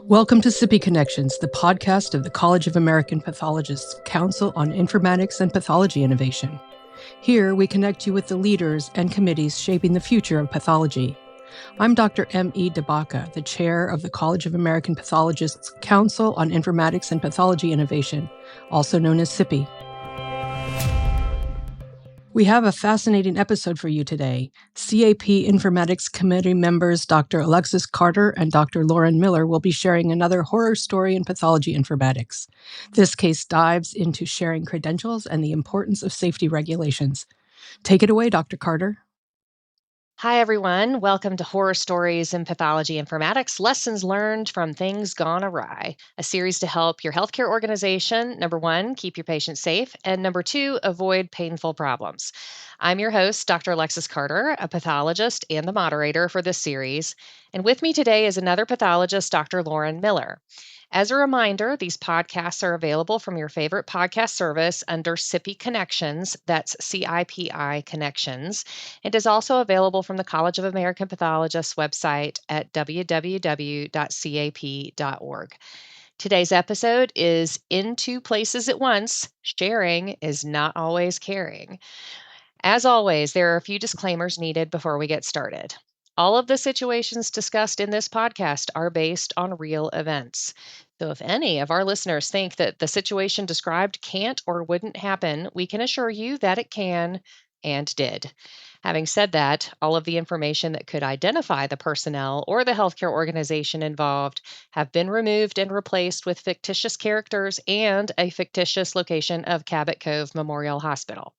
Welcome to CIPI Connections, the podcast of the College of American Pathologists Council on Informatics and Pathology Innovation. Here, we connect you with the leaders and committees shaping the future of pathology. I'm Dr. M.E. DeBaca, the chair of the College of American Pathologists Council on Informatics and Pathology Innovation, also known as CIPI. We have a fascinating episode for you today. CAP Informatics Committee members Dr. Alexis Carter and Dr. Lauren Miller will be sharing another horror story in pathology informatics. This case dives into sharing credentials and the importance of safety regulations. Take it away, Dr. Carter. Hi, everyone. Welcome to Horror Stories in Pathology Informatics, Lessons Learned from Things Gone Awry, a series to help your healthcare organization, number one, keep your patients safe, and number two, avoid painful problems. I'm your host, Dr. Alexis Carter, a pathologist and the moderator for this series. And with me today is another pathologist, Dr. Lauren Miller. As a reminder, these podcasts are available from your favorite podcast service under CIPI Connections. That's CIPI Connections. It is also available from the College of American Pathologists website at www.cap.org. Today's episode is In Two Places at Once. Sharing is not always caring. As always, there are a few disclaimers needed before we get started. All of the situations discussed in this podcast are based on real events. So if any of our listeners think that the situation described can't or wouldn't happen, we can assure you that it can and did. Having said that, all of the information that could identify the personnel or the healthcare organization involved have been removed and replaced with fictitious characters and a fictitious location of Cabot Cove Memorial Hospital.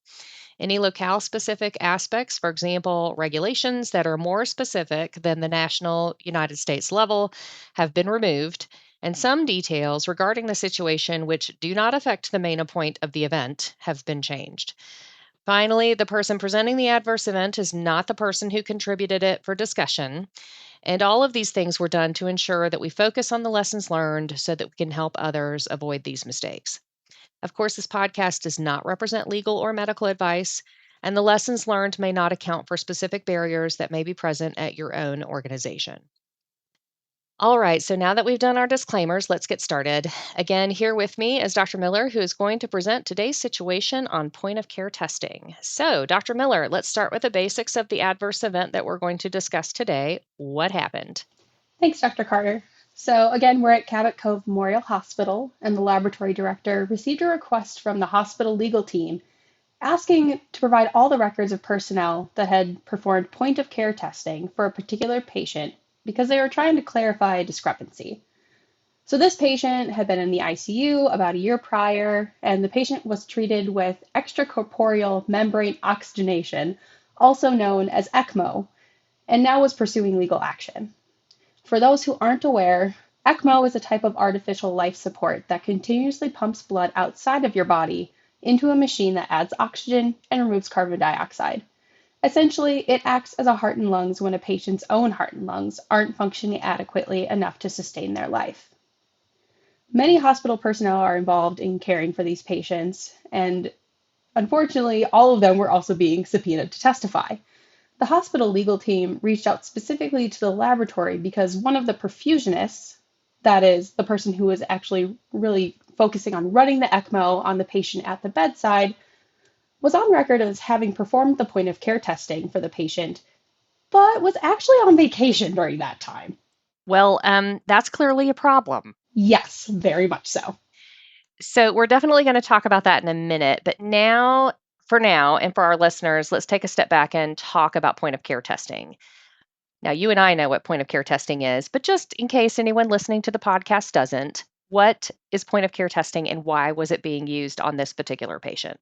Any locale-specific aspects, for example, regulations that are more specific than the national United States level, have been removed, and some details regarding the situation which do not affect the main point of the event have been changed. Finally, the person presenting the adverse event is not the person who contributed it for discussion, and all of these things were done to ensure that we focus on the lessons learned so that we can help others avoid these mistakes. Of course, this podcast does not represent legal or medical advice, and the lessons learned may not account for specific barriers that may be present at your own organization. All right, so now that we've done our disclaimers, let's get started. Again, here with me is Dr. Miller, who is going to present today's situation on point-of-care testing. So, Dr. Miller, let's start with the basics of the adverse event that we're going to discuss today. What happened? Thanks, Dr. Carter. So again, we're at Cabot Cove Memorial Hospital, and the laboratory director received a request from the hospital legal team asking to provide all the records of personnel that had performed point-of-care testing for a particular patient because they were trying to clarify a discrepancy. So this patient had been in the ICU about a year prior, and the patient was treated with extracorporeal membrane oxygenation, also known as ECMO, and now was pursuing legal action. For those who aren't aware, ECMO is a type of artificial life support that continuously pumps blood outside of your body into a machine that adds oxygen and removes carbon dioxide. Essentially, it acts as a heart and lungs when a patient's own heart and lungs aren't functioning adequately enough to sustain their life. Many hospital personnel are involved in caring for these patients, and unfortunately, all of them were also being subpoenaed to testify. The hospital legal team reached out specifically to the laboratory because one of the perfusionists, that is, the person who was actually really focusing on running the ECMO on the patient at the bedside, was on record as having performed the point-of-care testing for the patient, but was actually on vacation during that time. Well, that's clearly a problem. Yes, very much so. So we're definitely going to talk about that in a minute, but for now, and for our listeners, let's take a step back and talk about point-of-care testing. Now, you and I know what point-of-care testing is, but just in case anyone listening to the podcast doesn't, what is point-of-care testing and why was it being used on this particular patient?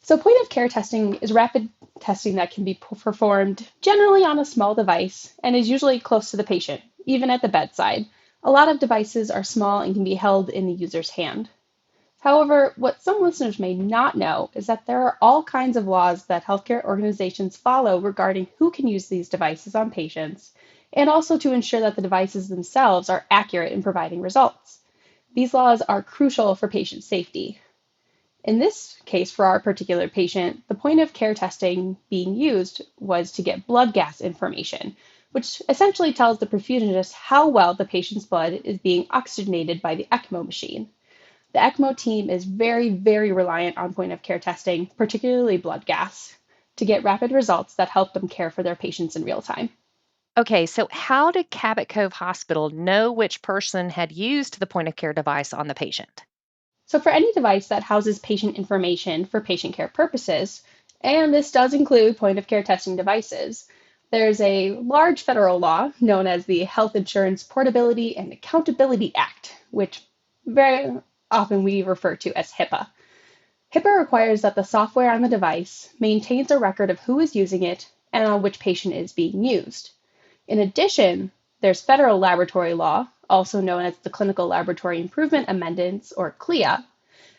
So point-of-care testing is rapid testing that can be performed generally on a small device and is usually close to the patient, even at the bedside. A lot of devices are small and can be held in the user's hand. However, what some listeners may not know is that there are all kinds of laws that healthcare organizations follow regarding who can use these devices on patients, and also to ensure that the devices themselves are accurate in providing results. These laws are crucial for patient safety. In this case, for our particular patient, the point of care testing being used was to get blood gas information, which essentially tells the perfusionist how well the patient's blood is being oxygenated by the ECMO machine. The ECMO team is very, very reliant on point-of-care testing, particularly blood gas, to get rapid results that help them care for their patients in real time. Okay, so how did Cabot Cove Hospital know which person had used the point of care device on the patient? So for any device that houses patient information for patient care purposes, and this does include point-of-care testing devices, there's a large federal law known as the Health Insurance Portability and Accountability Act, which very often we refer to as HIPAA. HIPAA requires that the software on the device maintains a record of who is using it and on which patient is being used. In addition, there's federal laboratory law, also known as the Clinical Laboratory Improvement Amendments, or CLIA,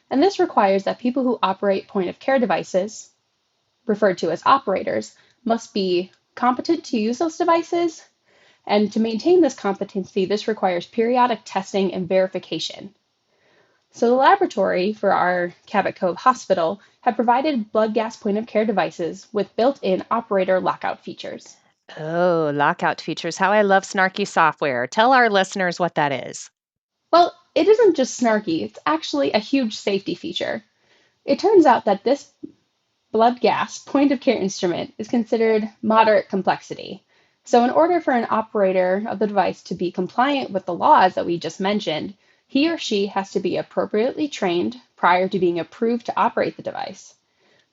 and this requires that people who operate point-of-care devices, referred to as operators, must be competent to use those devices, and to maintain this competency, this requires periodic testing and verification. So the laboratory for our Cabot Cove Hospital had provided blood gas point-of-care devices with built-in operator lockout features. Oh, lockout features. How I love snarky software. Tell our listeners what that is. Well, it isn't just snarky, it's actually a huge safety feature. It turns out that this blood gas point-of-care instrument is considered moderate complexity. So in order for an operator of the device to be compliant with the laws that we just mentioned, he or she has to be appropriately trained prior to being approved to operate the device.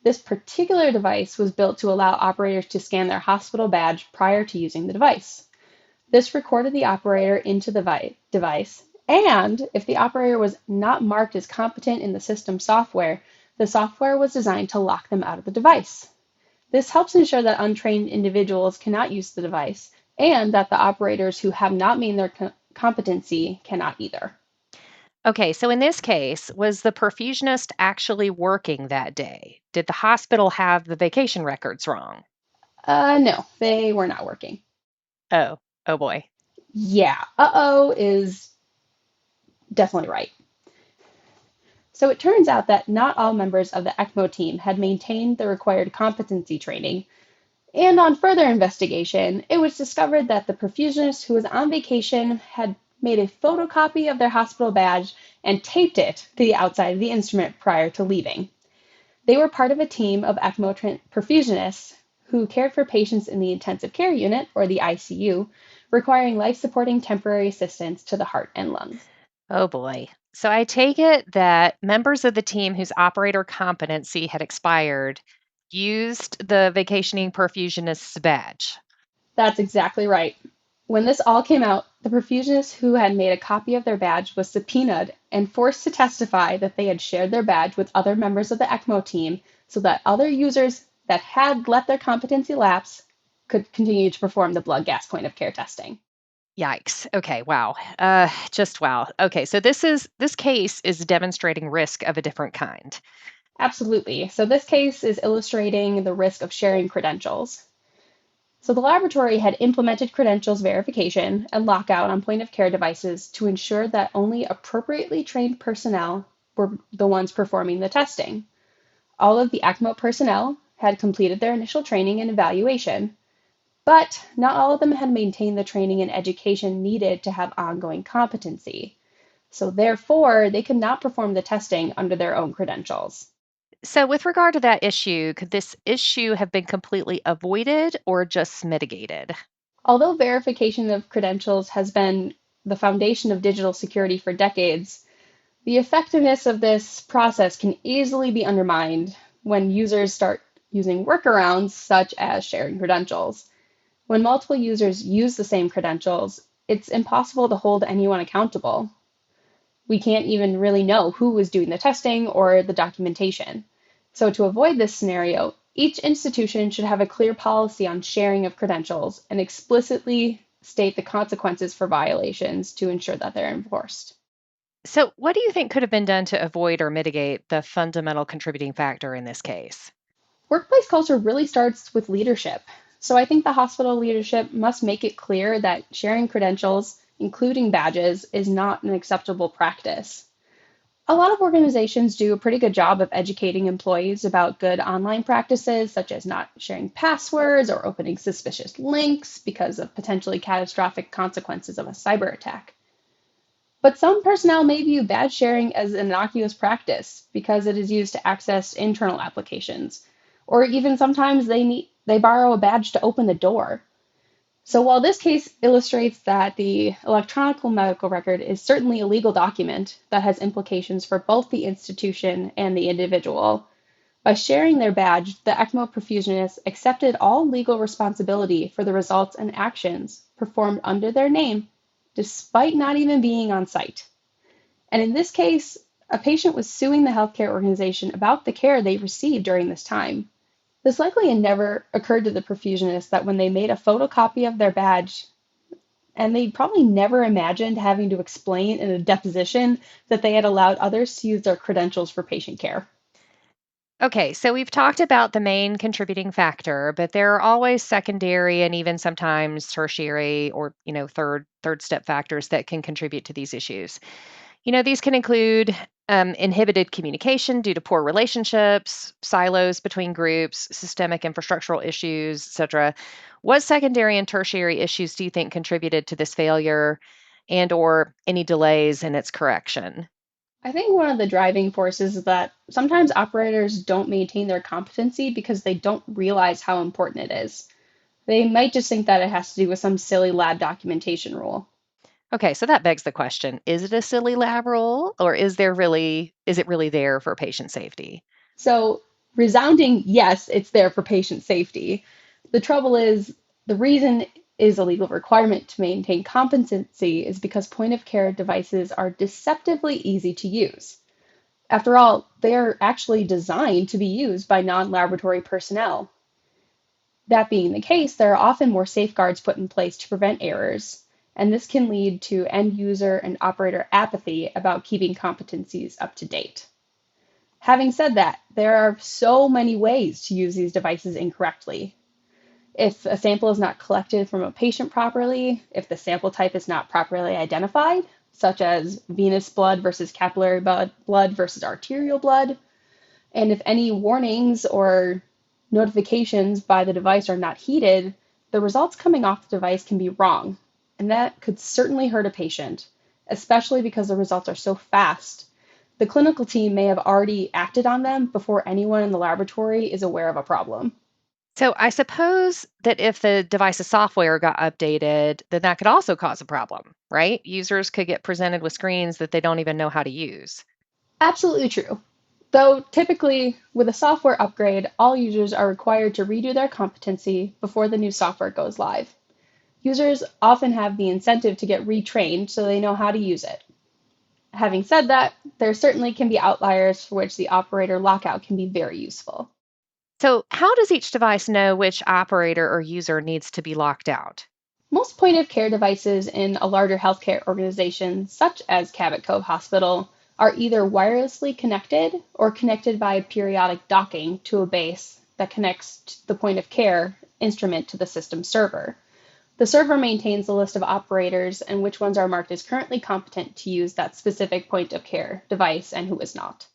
This particular device was built to allow operators to scan their hospital badge prior to using the device. This recorded the operator into the device, and if the operator was not marked as competent in the system software, the software was designed to lock them out of the device. This helps ensure that untrained individuals cannot use the device, and that the operators who have not made their competency cannot either. Okay, so in this case, was the perfusionist actually working that day? Did the hospital have the vacation records wrong? No, they were not working. Oh, oh boy. Yeah, uh-oh is definitely right. So it turns out that not all members of the ECMO team had maintained the required competency training, and on further investigation, it was discovered that the perfusionist who was on vacation had made a photocopy of their hospital badge and taped it to the outside of the instrument prior to leaving. They were part of a team of ECMO perfusionists who cared for patients in the intensive care unit, or the ICU, requiring life-supporting temporary assistance to the heart and lungs. Oh boy. So I take it that members of the team whose operator competency had expired used the vacationing perfusionist's badge. That's exactly right. When this all came out, the perfusionist who had made a copy of their badge was subpoenaed and forced to testify that they had shared their badge with other members of the ECMO team so that other users that had let their competency lapse could continue to perform the blood gas point of care testing. Yikes. Okay, wow. Just wow. Okay, so this case is demonstrating risk of a different kind. Absolutely. So this case is illustrating the risk of sharing credentials. So the laboratory had implemented credentials verification and lockout on point-of-care devices to ensure that only appropriately trained personnel were the ones performing the testing. All of the ECMO personnel had completed their initial training and evaluation, but not all of them had maintained the training and education needed to have ongoing competency. So therefore, they could not perform the testing under their own credentials. So, with regard to that issue, could this issue have been completely avoided or just mitigated? Although verification of credentials has been the foundation of digital security for decades, the effectiveness of this process can easily be undermined when users start using workarounds such as sharing credentials. When multiple users use the same credentials, it's impossible to hold anyone accountable. We can't even really know who was doing the testing or the documentation. So to avoid this scenario, each institution should have a clear policy on sharing of credentials and explicitly state the consequences for violations to ensure that they're enforced. So, what do you think could have been done to avoid or mitigate the fundamental contributing factor in this case? Workplace culture really starts with leadership. So I think the hospital leadership must make it clear that sharing credentials, including badges, is not an acceptable practice. A lot of organizations do a pretty good job of educating employees about good online practices, such as not sharing passwords or opening suspicious links because of potentially catastrophic consequences of a cyber attack. But some personnel may view badge sharing as an innocuous practice because it is used to access internal applications, or even sometimes they borrow a badge to open the door. So while this case illustrates that the electronic medical record is certainly a legal document that has implications for both the institution and the individual, by sharing their badge, the ECMO perfusionists accepted all legal responsibility for the results and actions performed under their name, despite not even being on site. And in this case, a patient was suing the healthcare organization about the care they received during this time. This likely never occurred to the perfusionists that when they made a photocopy of their badge, and they probably never imagined having to explain in a deposition that they had allowed others to use their credentials for patient care. Okay, so we've talked about the main contributing factor, but there are always secondary and even sometimes tertiary or, third step factors that can contribute to these issues. These can include inhibited communication due to poor relationships, silos between groups, systemic infrastructural issues, etc. What secondary and tertiary issues do you think contributed to this failure and or any delays in its correction? I think one of the driving forces is that sometimes operators don't maintain their competency because they don't realize how important it is. They might just think that it has to do with some silly lab documentation rule. Okay, so that begs the question, is it a silly lab rule or is it really there for patient safety? So, resounding yes, it's there for patient safety. The trouble is, the reason is a legal requirement to maintain competency is because point of care devices are deceptively easy to use. After all, they are actually designed to be used by non-laboratory personnel. That being the case, there are often more safeguards put in place to prevent errors, and this can lead to end user and operator apathy about keeping competencies up to date. Having said that, there are so many ways to use these devices incorrectly. If a sample is not collected from a patient properly, if the sample type is not properly identified, such as venous blood versus capillary blood versus arterial blood, and if any warnings or notifications by the device are not heeded, the results coming off the device can be wrong, and that could certainly hurt a patient, especially because the results are so fast. The clinical team may have already acted on them before anyone in the laboratory is aware of a problem. So I suppose that if the device's software got updated, then that could also cause a problem, right? Users could get presented with screens that they don't even know how to use. Absolutely true. Though typically, with a software upgrade, all users are required to redo their competency before the new software goes live. Users often have the incentive to get retrained so they know how to use it. Having said that, there certainly can be outliers for which the operator lockout can be very useful. So, how does each device know which operator or user needs to be locked out? Most point of care devices in a larger healthcare organization, such as Cabot Cove Hospital, are either wirelessly connected or connected by periodic docking to a base that connects the point of care instrument to the system server. The server maintains a list of operators and which ones are marked as currently competent to use that specific point of care device and who is not.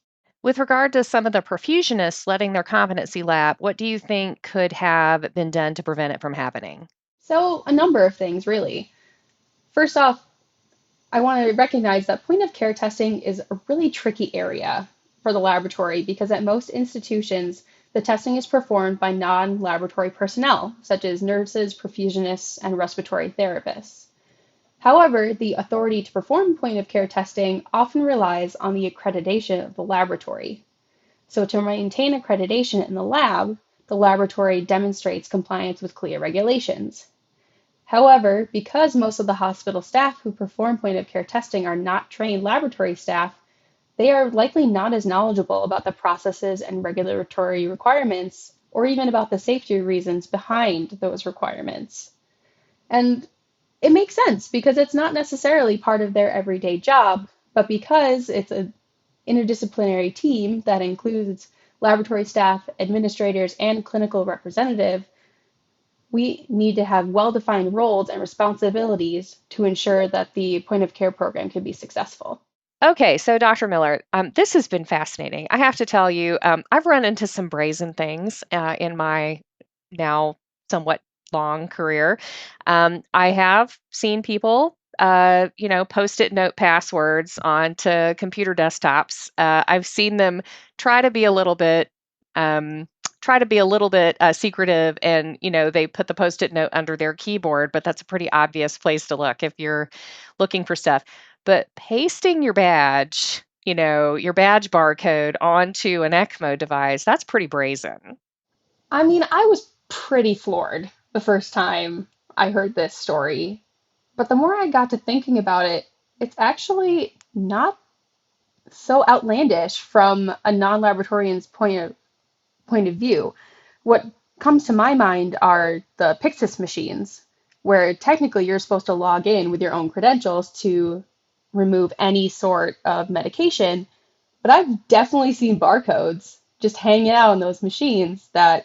With regard to some of the perfusionists letting their competency lap, what do you think could have been done to prevent it from happening? So, a number of things, really. First off, I want to recognize that point of care testing is a really tricky area for the laboratory because at most institutions, the testing is performed by non-laboratory personnel, such as nurses, perfusionists, and respiratory therapists. However, the authority to perform point of care testing often relies on the accreditation of the laboratory. So to maintain accreditation in the lab, the laboratory demonstrates compliance with CLIA regulations. However, because most of the hospital staff who perform point of care testing are not trained laboratory staff, they are likely not as knowledgeable about the processes and regulatory requirements, or even about the safety reasons behind those requirements. And it makes sense because it's not necessarily part of their everyday job, but because it's an interdisciplinary team that includes laboratory staff, administrators, and clinical representative, we need to have well-defined roles and responsibilities to ensure that the point of care program can be successful. Okay, so Dr. Miller, this has been fascinating. I have to tell you, I've run into some brazen things in my now somewhat long career. I have seen people, post-it note passwords onto computer desktops. I've seen them try to be a little bit, secretive, and they put the post-it note under their keyboard, but that's a pretty obvious place to look if you're looking for stuff. But pasting your badge barcode onto an ECMO device, that's pretty brazen. I mean, I was pretty floored the first time I heard this story, but the more I got to thinking about it, it's actually not so outlandish from a non-laboratorian's point of view. What comes to my mind are the Pyxis machines, where technically you're supposed to log in with your own credentials to remove any sort of medication. But I've definitely seen barcodes just hanging out on those machines that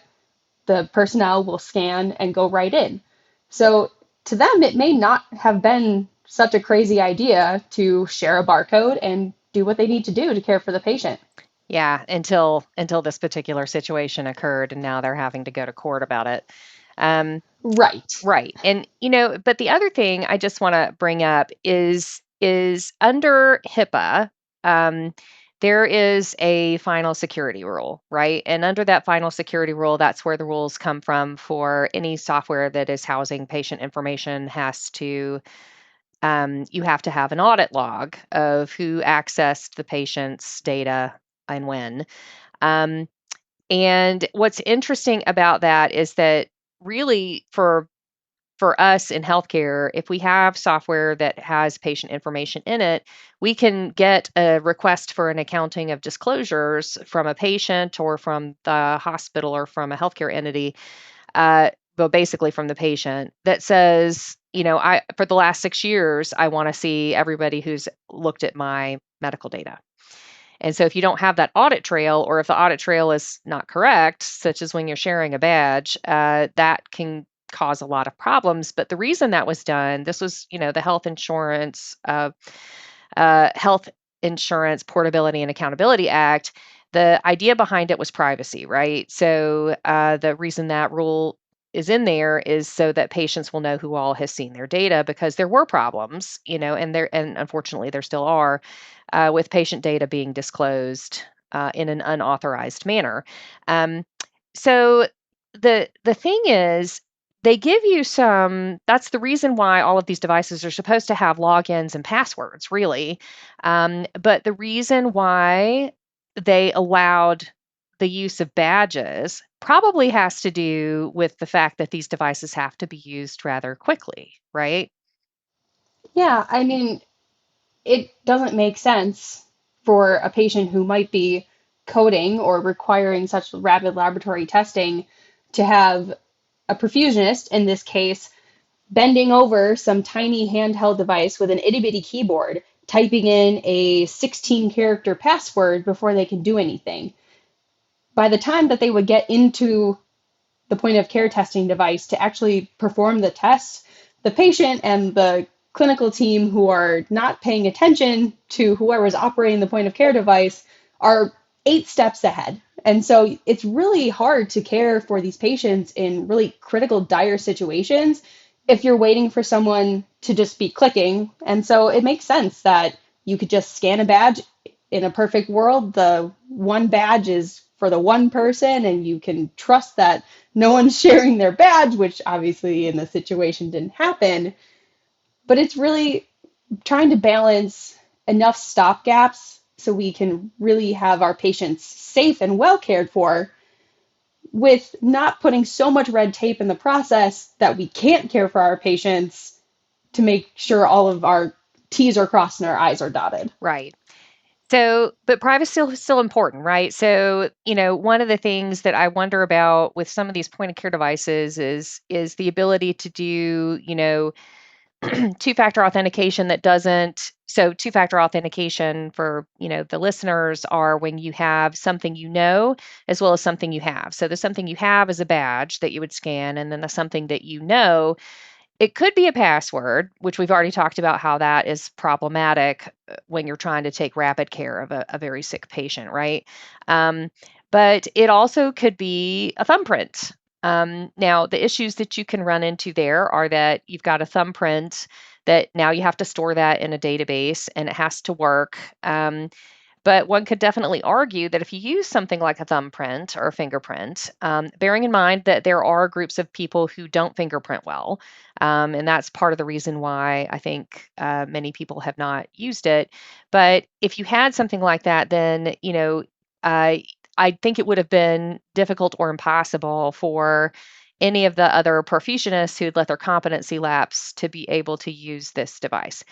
the personnel will scan and go right in. So to them, it may not have been such a crazy idea to share a barcode and do what they need to do to care for the patient. Yeah, until this particular situation occurred, and now they're having to go to court about it. Right. Right. And but the other thing I just want to bring up is under HIPAA, there is a final security rule, right? And under that final security rule, that's where the rules come from for any software that is housing patient information you have to have an audit log of who accessed the patient's data and when. Um, and what's interesting about that is that really for us in healthcare, if we have software that has patient information in it, we can get a request for an accounting of disclosures from a patient or from the hospital or from a healthcare entity, well, basically from the patient that says, I for the last 6 years, I want to see everybody who's looked at my medical data. And so if you don't have that audit trail, or if the audit trail is not correct, such as when you're sharing a badge, that can cause a lot of problems. But the reason that was done, this was, the Health Insurance Portability and Accountability Act. The idea behind it was privacy, right? So the reason that rule is in there is so that patients will know who all has seen their data, because there were problems, and unfortunately there still are, with patient data being disclosed in an unauthorized manner. So the thing is, they give you some. That's the reason why all of these devices are supposed to have logins and passwords, really. But the reason why they allowed the use of badges probably has to do with the fact that these devices have to be used rather quickly, right? Yeah, I mean, it doesn't make sense for a patient who might be coding or requiring such rapid laboratory testing to have a perfusionist, in this case, bending over some tiny handheld device with an itty bitty keyboard, typing in a 16-character password before they can do anything. By the time that they would get into the point of care testing device to actually perform the tests, the patient and the clinical team who are not paying attention to whoever is operating the point of care device are 8 steps ahead. And so it's really hard to care for these patients in really critical, dire situations if you're waiting for someone to just be clicking. And so it makes sense that you could just scan a badge. In a perfect world, the one badge is for the one person, and you can trust that no one's sharing their badge, which obviously in the situation didn't happen. But it's really trying to balance enough stopgaps so we can really have our patients safe and well cared for, with not putting so much red tape in the process that we can't care for our patients, to make sure all of our T's are crossed and our I's are dotted. Right. So, but privacy is still important, right? So, one of the things that I wonder about with some of these point of care devices is the ability to do, two-factor authentication that doesn't. So, two-factor authentication for, the listeners are when you have something as well as something you have. So, the something you have is a badge that you would scan, and then the something that It could be a password, which we've already talked about how that is problematic when you're trying to take rapid care of a very sick patient, right? Um, but it also could be a thumbprint. Now, the issues that you can run into there are that you've got a thumbprint that now you have to store that in a database and it has to work. But one could definitely argue that if you use something like a thumbprint or a fingerprint, bearing in mind that there are groups of people who don't fingerprint well, and that's part of the reason why I think many people have not used it. But if you had something like that, then, uh, I think it would have been difficult or impossible for any of the other proficientists who'd let their competency lapse to be able to use this device.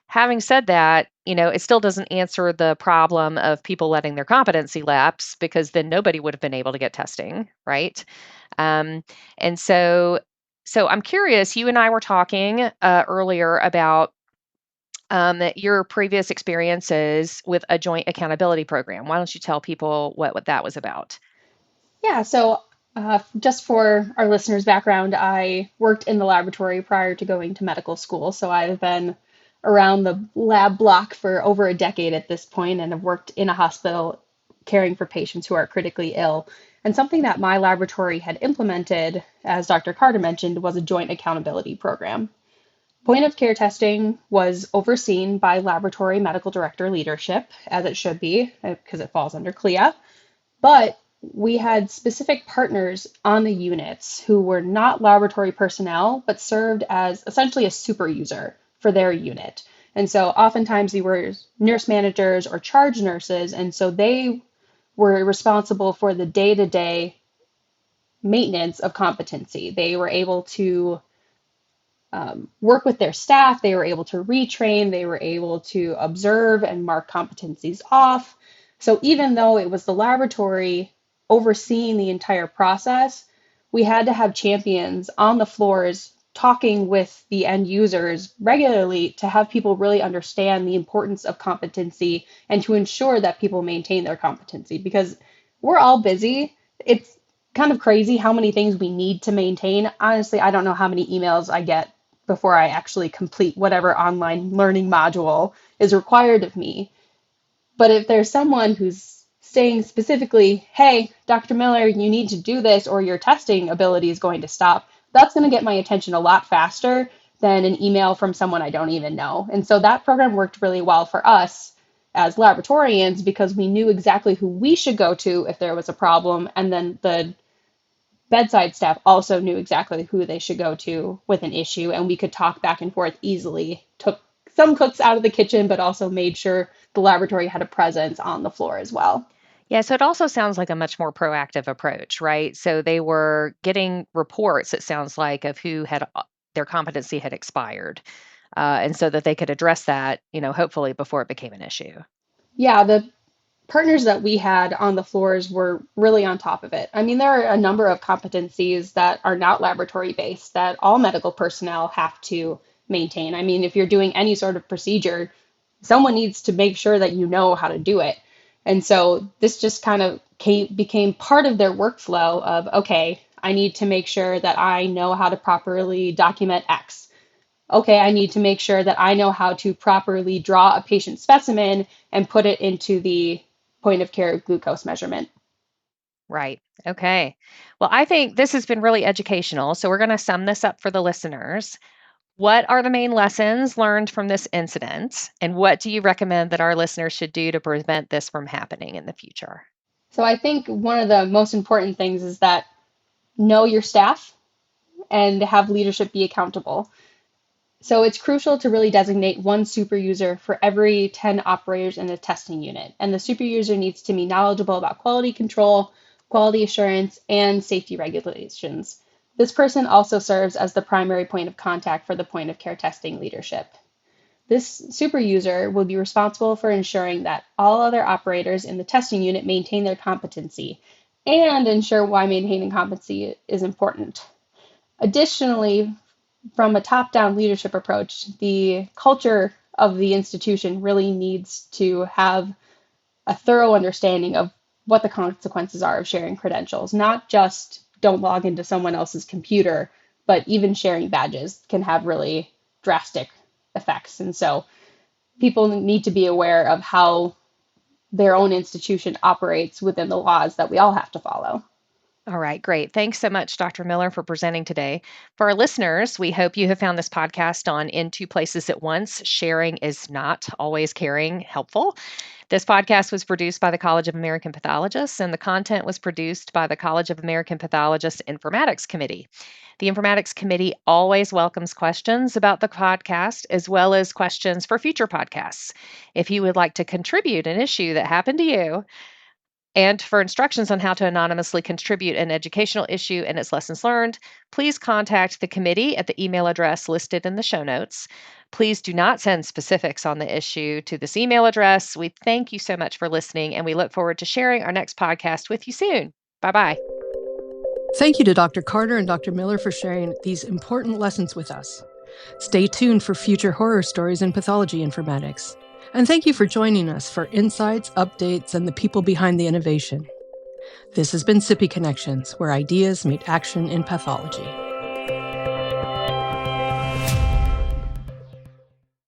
Having said that, it still doesn't answer the problem of people letting their competency lapse because then nobody would have been able to get testing, right? Um, and so I'm curious. You and I were talking earlier about your previous experiences with a joint accountability program. Why don't you tell people what that was about? Yeah, so just for our listeners' background, I worked in the laboratory prior to going to medical school. So I've been around the lab block for over a decade at this point and have worked in a hospital caring for patients who are critically ill. And something that my laboratory had implemented, as Dr. Carter mentioned, was a joint accountability program. Point of care testing was overseen by laboratory medical director leadership, as it should be, because it falls under CLIA. But we had specific partners on the units who were not laboratory personnel, but served as essentially a super user for their unit. And so oftentimes they were nurse managers or charge nurses. And so they were responsible for the day-to-day maintenance of competency. They were able to work with their staff, they were able to retrain, they were able to observe and mark competencies off. So even though it was the laboratory overseeing the entire process, we had to have champions on the floors talking with the end users regularly to have people really understand the importance of competency and to ensure that people maintain their competency because we're all busy. It's kind of crazy how many things we need to maintain. Honestly, I don't know how many emails I get before I actually complete whatever online learning module is required of me. But if there's someone who's saying specifically, hey, Dr. Miller, you need to do this or your testing ability is going to stop, that's going to get my attention a lot faster than an email from someone I don't even know. And so that program worked really well for us as laboratorians because we knew exactly who we should go to if there was a problem. And then the bedside staff also knew exactly who they should go to with an issue, and we could talk back and forth easily. Took some cooks out of the kitchen, but also made sure the laboratory had a presence on the floor as well. Yeah, so it also sounds like a much more proactive approach, right? So they were getting reports, it sounds like, of who had their competency had expired. And so that they could address that, hopefully before it became an issue. Yeah, the partners that we had on the floors were really on top of it. I mean, there are a number of competencies that are not laboratory based that all medical personnel have to maintain. I mean, if you're doing any sort of procedure, someone needs to make sure that you know how to do it. And so this just kind of became part of their workflow of, okay, I need to make sure that I know how to properly document X. Okay, I need to make sure that I know how to properly draw a patient specimen and put it into the point of care glucose measurement. Right. Okay. Well, I think this has been really educational. So we're going to sum this up for the listeners. What are the main lessons learned from this incident? And what do you recommend that our listeners should do to prevent this from happening in the future? So I think one of the most important things is that know your staff and have leadership be accountable. So it's crucial to really designate one super user for every 10 operators in the testing unit. And the super user needs to be knowledgeable about quality control, quality assurance, and safety regulations. This person also serves as the primary point of contact for the point of care testing leadership. This super user will be responsible for ensuring that all other operators in the testing unit maintain their competency and ensure why maintaining competency is important. Additionally, from a top-down leadership approach, the culture of the institution really needs to have a thorough understanding of what the consequences are of sharing credentials, not just don't log into someone else's computer, but even sharing badges can have really drastic effects. And so people need to be aware of how their own institution operates within the laws that we all have to follow. All right, great. Thanks so much, Dr. Miller, for presenting today. For our listeners, we hope you have found this podcast on In Two Places at Once, Sharing is Not Always Caring, helpful. This podcast was produced by the College of American Pathologists, and the content was produced by the College of American Pathologists Informatics Committee. The Informatics Committee always welcomes questions about the podcast, as well as questions for future podcasts. If you would like to contribute an issue that happened to you, and for instructions on how to anonymously contribute an educational issue and its lessons learned, please contact the committee at the email address listed in the show notes. Please do not send specifics on the issue to this email address. We thank you so much for listening, and we look forward to sharing our next podcast with you soon. Bye-bye. Thank you to Dr. Carter and Dr. Miller for sharing these important lessons with us. Stay tuned for future horror stories in pathology informatics. And thank you for joining us for insights, updates, and the people behind the innovation. This has been CIPI Connections, where ideas meet action in pathology.